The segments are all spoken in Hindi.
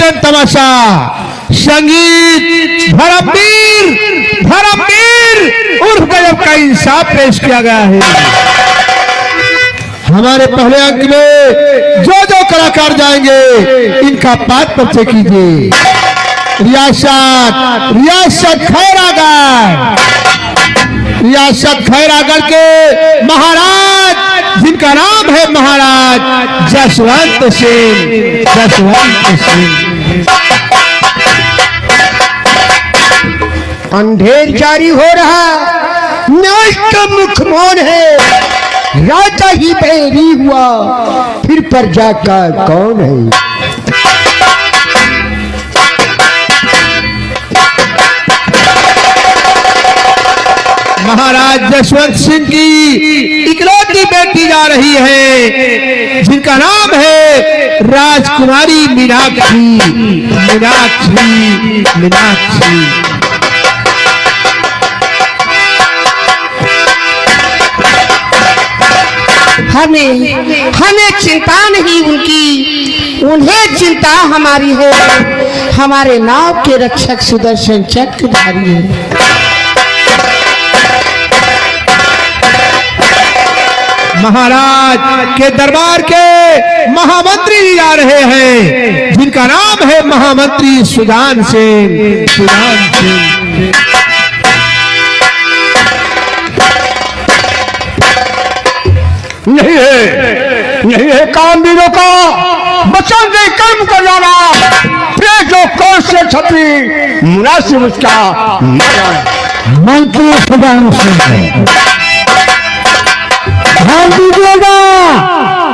बेहतरीन तमाशा संगीत धर्मवीर उर्फ गजब का इंसाफ पेश किया गया है। हमारे पहले अंक में जो कलाकार जाएंगे इनका पाठ परिचय कीजिए। रियासत खैरागढ़ के महाराज जिनका नाम है महाराज जसवंत सिंह। अंधेर जारी हो रहा, न्याय का मुख मौन है। राजा ही बैरी हुआ, फिर प्रजा का कौन है। महाराज जसवंत सिंह की इकलौती बेटी जा रही है जिनका नाम है राजकुमारी मीनाक्षी। हमें चिंता नहीं उनकी, उन्हें चिंता हमारी है। हमारे नाव के रक्षक सुदर्शन चक्रधारी है। महाराज के दरबार के महामंत्री जी जा रहे हैं जिनका नाम है महामंत्री सुजान सिंह। नहीं है कामवीरों का वचन दे कर्म कर जाना। फिर जो कौन से छपी मुनासिब उसका मंत्री सुजान सिंह ध्यान दीजिएगा।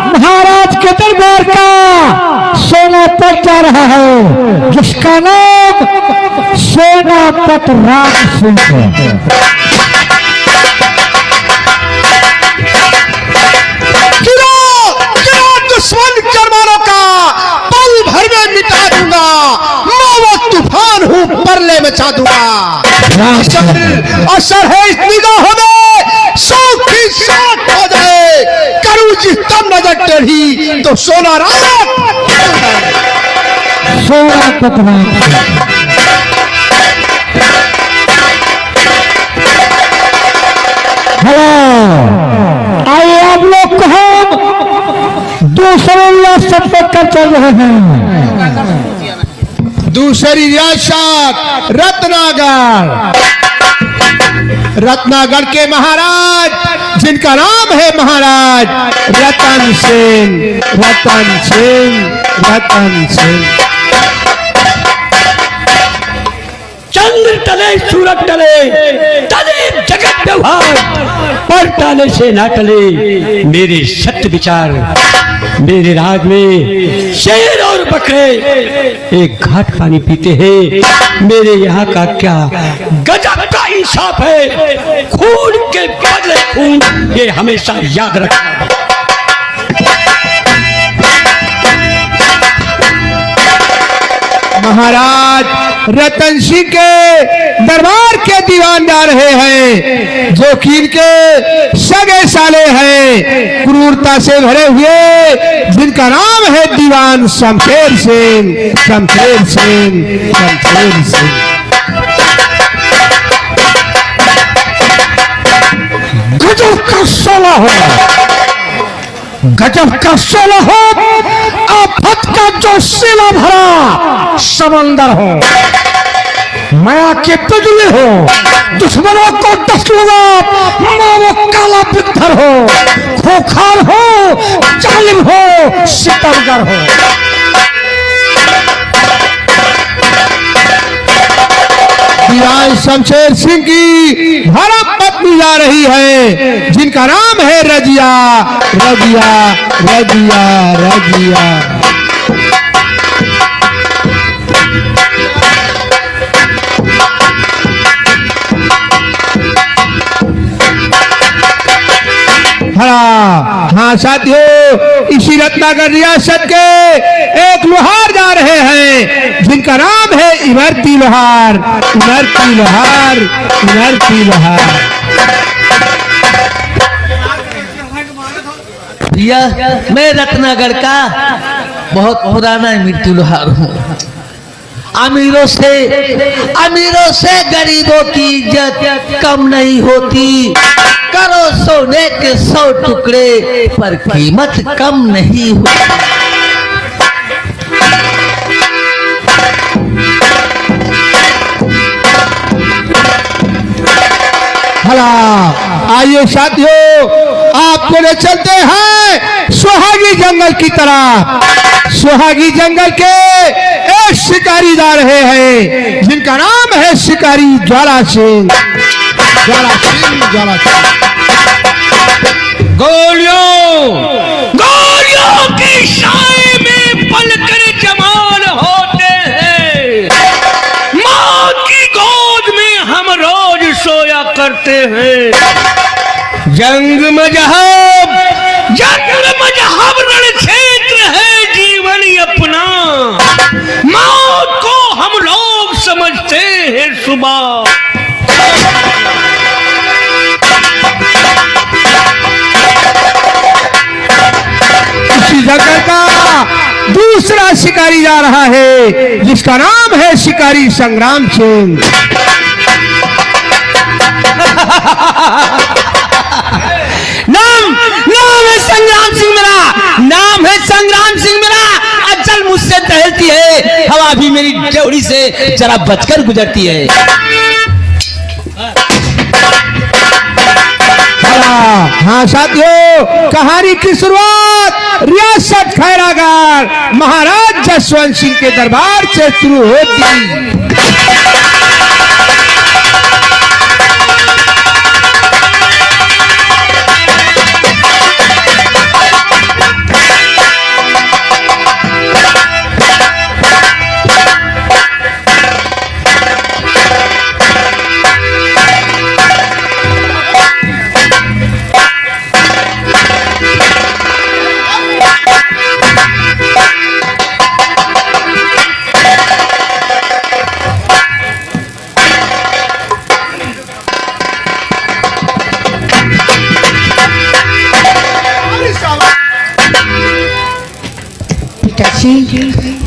महाराज के दरबार का सेनापति जा रहा है जिसका नाम सेनापति राज सिंह है। दुश्मन करमानों का पल भर में मिटा दूंगा। मैं वो तूफान हूँ, परले मचा दूंगा। असर है इस निगाहों में, शौक की साथ हो जाए। करूँ जिस तब नजर टेढ़ी तो सोना रात आइए आप लोग को हम दूसरे रियासत पर चल रहे हैं। दूसरी रियासत रत्नागढ़ के महाराज जिनका नाम है महाराज रतन सिंह। चंद्र टले सूरज टले टले जगत व्यवहार, पर टाले से ना टले मेरे सत्य विचार। मेरे राज में शेर और बकरे एक घाट पानी पीते हैं। मेरे यहाँ का क्या गजब का इंसाफ है। खून के बदले खून, ये हमेशा याद रखना। महाराज रतन सिंह के दरबार के दीवान जा रहे हैं जो कि इनके सगे साले हैं, क्रूरता से भरे हुए, जिनका नाम है दीवान शमशेर सिंह। गजब का सोला हो, आफत का जो सिला भरा समंदर हो। माया के बिजली हो, दुश्मनों को दस लूंगा। वो काला पत्थर हो, खोखार हो, जालिम हो, सितमगर हो। दीवान शमशेर सिंह की धर्म पत्नी जा रही है जिनका नाम है रजिया। हाँ साथियों, इसी रत्नागढ़ रियासत के एक लोहार जा रहे हैं जिनका नाम है इमरती लोहार। भैया मैं रत्नागढ़ का बहुत पुराना इमरती लोहार हूँ। अमीरों से गरीबों की इज्जत कम नहीं होती। करो सोने के 100 टुकड़े पर कीमत कम नहीं होती। भला आइए साथियों, आपको ले चलते हैं सुहागी जंगल की तरफ। सुहागी जंगल के एक शिकारी जा रहे हैं जिनका नाम है शिकारी ज्वाला सिंह। ज्वाला सिंह गोलियों की साए में पलकर जवान होते हैं। मौत की गोद में हम रोज सोया करते हैं। जंग मजहब रण क्षेत्र है जीवन अपना। मौत को हम लोग समझते हैं सुबह। इसी जंगल का दूसरा शिकारी जा रहा है जिसका नाम है शिकारी संग्राम सिंह। नाम है संग्राम सिंह मेरा, नाम है संग्राम सिंह मेरा। अचल मुझसे टहलती है, हवा भी मेरी ड्योढ़ी से जरा बचकर गुजरती है। हाँ साथियों, कहानी की शुरुआत रियासत खैरागढ़ महाराज जसवंत सिंह के दरबार से शुरू होती।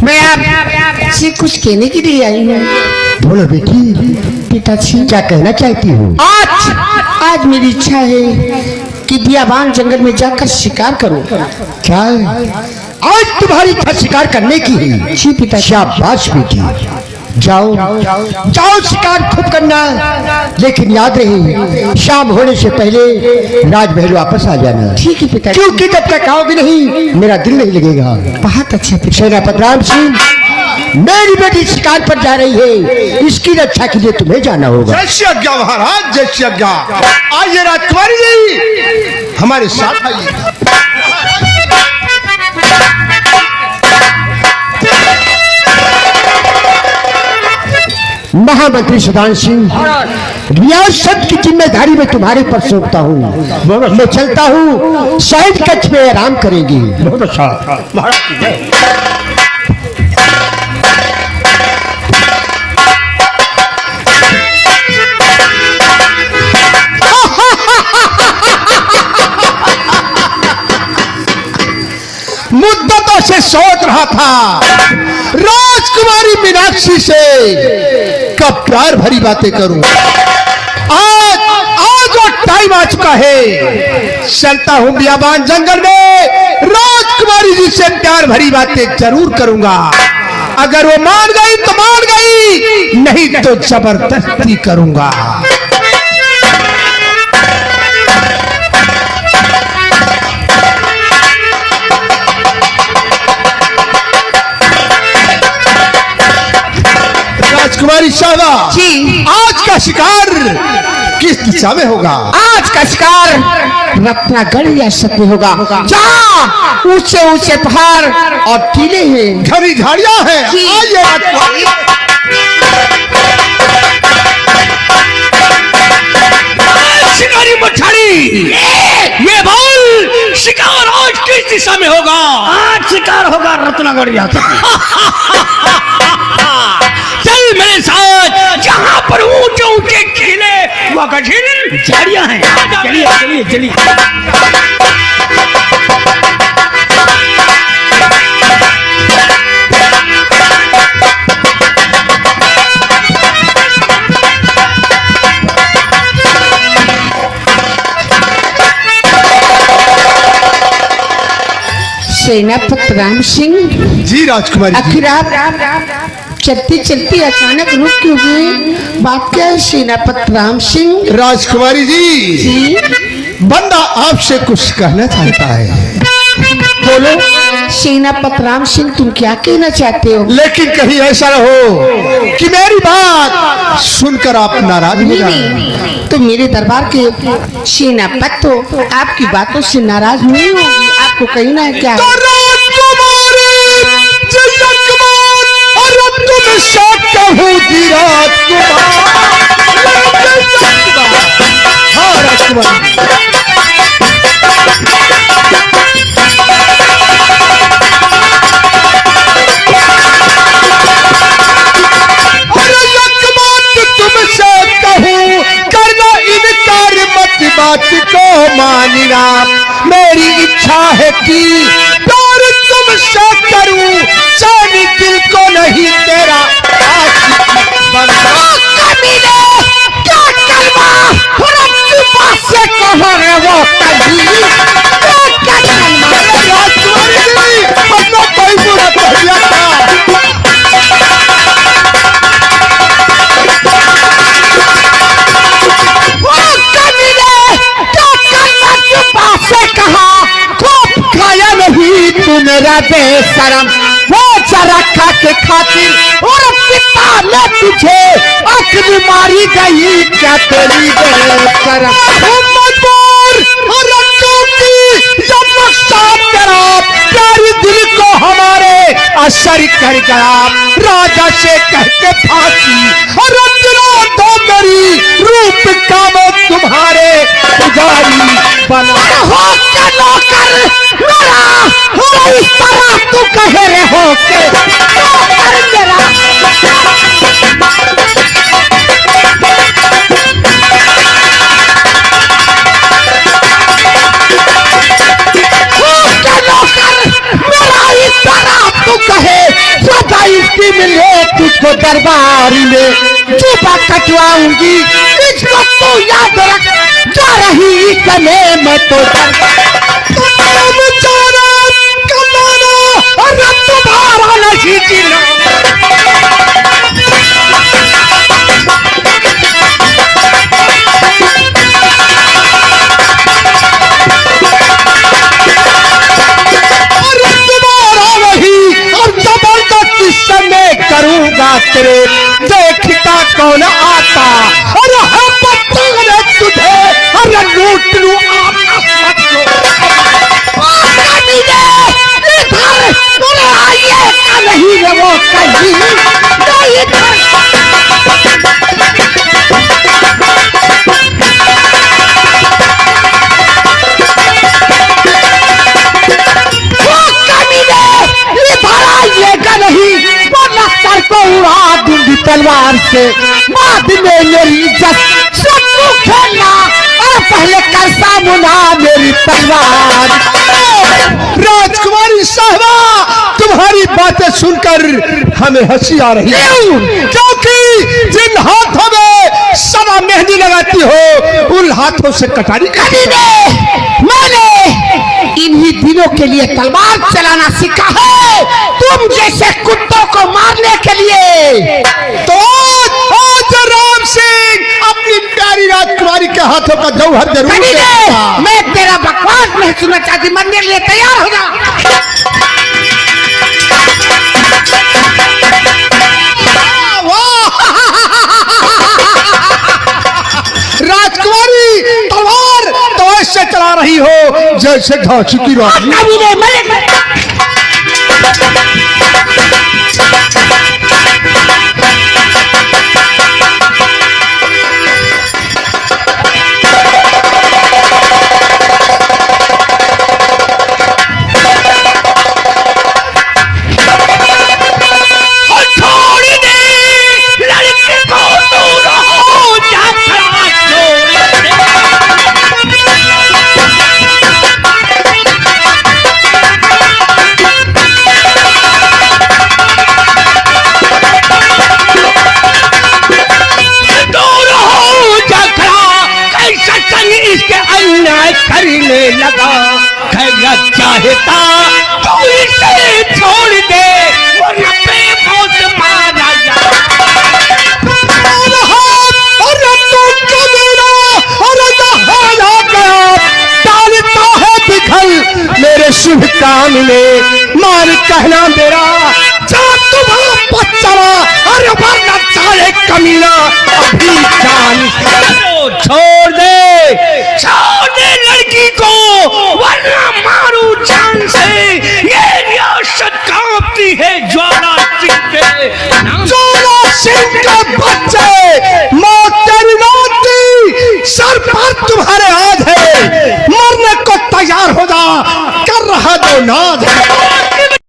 मैं आपसे कुछ कहने के लिए आई हूँ। बोलो बेटी, पिताजी क्या कहना चाहती हो? आज मेरी इच्छा है कि बियाबान जंगल में जाकर शिकार करूं। क्या आज तुम्हारी इच्छा शिकार करने की है? जी पिताजी। शाबाश बेटी, जाओ जाओ शिकार खूब करना, लेकिन याद रहे शाम होने से पहले राजमहल वापस आ जाना। ठीक है पिताजी। क्योंकि जब तक आओगे नहीं मेरा दिल नहीं लगेगा। बहुत अच्छा पिताजी। सेनापति राम सिंह, मेरी बेटी शिकार पर जा रही है, इसकी रक्षा के लिए तुम्हें जाना होगा। जय आज्ञा महाराज, जय आज्ञा। आइए राजकुमारी जी हमारे साथ आइए। महामंत्री सुदान सिंह, रियासत की जिम्मेदारी मैं तुम्हारे पर सौंपता हूँ। मैं चलता हूँ, शहीद कच्छ में आराम करेंगी। बहुत अच्छा मुद्दतों से सोच रहा था राजकुमारी मीनाक्षी से कब प्यार भरी बातें करूं। आज वो टाइम आ चुका है। चलता हूं बियाबान जंगल में, राजकुमारी जी से प्यार भरी बातें जरूर करूंगा। अगर वो मान गई तो मान गई, नहीं तो जबरदस्ती करूंगा। राजकुमारी साहबा जी, आज का शिकार किस दिशा में होगा? आज का शिकार रत्नागढ़ रियासत में होगा, जहाँ ऊंचे ऊंचे पहाड़ और टीले हैं, घनी झाड़ियां हैं। आइए राजकुमारी। शिकारी मछली, ये बोल शिकार आज किस दिशा में होगा? आज शिकार होगा रत्नागढ़ रियासत में। चल मेरे साथ, जहाँ पर ऊंचे ऊंचे टीले व कठिन झाड़ियां हैं। चलिए चलिए चलिए। सेनापति राम सिंह, जी राजकुमारी जी। आखिर आप चलती चलती अचानक रुक क्यों गए? बात क्या है सेनापति राम सिंह? राजकुमारी जी, जी बंदा आपसे कुछ कहना चाहता है। बोलो सेनापति राम सिंह, तुम क्या कहना चाहते हो? लेकिन कहीं ऐसा न हो कि मेरी बात सुनकर आप नाराज हो जाए। नहीं, तो मेरे दरबार के सेनापति तो आपकी बातों से नाराज नहीं होगी। आपको कहना है क्या? तो राजकुमारी और तुमसे कहूँ जी राजकुमार। हाँ राजकुमारी, बात को मानना मेरी इच्छा है कि प्यार तुमसे करूं, जाने दिल को नहीं तेरा आशिक बनना। कमीने क्या कलमा रब्बा से कहो रे वो कभी क्या कलमा? राजकुमारी जी, अपना कोई बुरा कह दिया था। मेरा बेशरम वो चरखा के खातिर और पिता ने तुझे अक्ल मारी गई क्या तेरी बेशरम? प्यारी दिल को हमारे असर कर गया। राजा से कह के फांसी और दो मेरी रूप का वो तुम्हारे पुजारी बना हो के नौकर मेरा हो इस तरह तू कह रहे हो के नौकर मेरा। मिले तुझको दरबारी में चुपा कटवाऊंगी, इसको तू याद रख। जा रही कने मैं तो तुम्हारा नहीं जीना। करूंगा तेरे देखता कौन आता और तुझे अरे लूट लू नहीं है वो कहीं को उड़ा दूंगी तलवार से। बाद में मेरी इज्जत सब तू खेलना और पहले कर सामना मेरी तलवार। राजकुमारी साहबा, तुम्हारी बातें सुनकर हमें हंसी आ रही है, क्योंकि जिन हाथों में सदा मेहंदी लगाती हो उन हाथों से कटारी मैंने इन्हीं दिनों के लिए तलवार चलाना सीखा है, तुम जैसे कुत्तों को मारने के लिए। तो आज राम सिंह अपनी प्यारी राजकुमारी के हाथों का जौहर जरूर देगा। मैं तेरा बकवास नहीं सुनना चाहती, मरने के लिए तैयार हो जा। राजकुमारी तलवार तो ऐसे चला रही हो जैसे झांसी की रानी। मिले